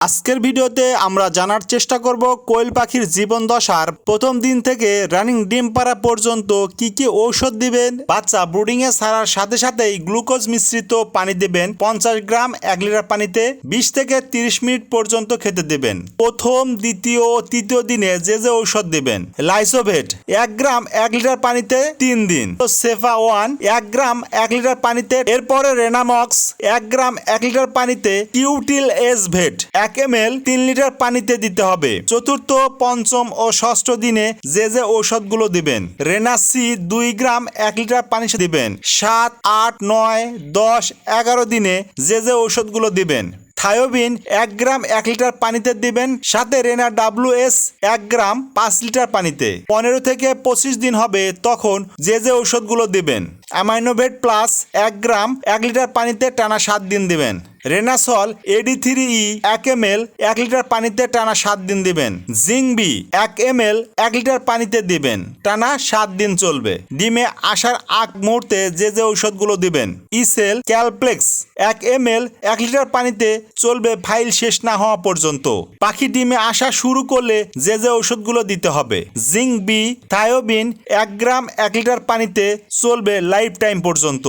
আজকের ভিডিওতে আমরা জানার চেষ্টা করব কোয়েল পাখির জীবন দশার প্রথম দিন থেকে রানিং ডিম পাড়া পর্যন্ত কি কি ঔষধ দিবেন। বাচ্চা ব্রুডিং এ ছাড়ার সাথে সাথেই গ্লুকোজ মিশ্রিত পানি দিবেন 50 গ্রাম 1 লিটার পানিতে 20 থেকে 30 মিনিট পর্যন্ত খেতে দিবেন। প্রথম, দ্বিতীয় ও তৃতীয় দিনে যে যে ঔষধ দিবেন: লাইসোভেট 1 গ্রাম 1 লিটার পানিতে 3 দিন, সেফা ওয়ান 1 গ্রাম 1 লিটার পানিতে, এরপরে রেনামক্স 1 গ্রাম 1 লিটার পানিতে, কিউটিল এস ভেট 1 ml 3 লিটার পানিতে দিতে হবে। চতুর্থ, পঞ্চম ও ষষ্ঠ দিনে যে যে ঔষধগুলো দিবেন: রেনাসি 2 গ্রাম 1 লিটার পানিতে দিবেন। 7, 8, 9, 10, 11 দিনে যে যে ঔষধগুলো দিবেন: থায়োবিন 1 গ্রাম 1 লিটার পানিতে দিবেন, সাথে রেনা WS 1 গ্রাম 5 লিটার পানিতে। 15 থেকে 25 দিন হবে তখন যে যে ঔষধগুলো দিবেন: অ্যামাইনোভেট প্লাস 1 গ্রাম 1 লিটার পানিতে টানা 7 দিন দিবেন। রেনাসল AD3E 1 ml 1 লিটার পানিতে টানা 7 দিন দিবেন। জিংবি 1 ml 1 লিটার পানিতে দিবেন, টানা 7 দিন চলবে। ডিমে আসার আগ মুহূর্তে যে যে ঔষধগুলো দিবেন: ইসেল ক্যালপ্লেক্স 1 ml 1 লিটার পানিতে চলবে ফাইল শেষ না হওয়া পর্যন্ত। পাখি ডিমে আসা শুরু করলে যে যে ঔষধগুলো দিতে হবে: জিংবি, থায়োবিন 1 গ্রাম 1 লিটার পানিতে চলবে লাইফ টাইম পর্যন্ত।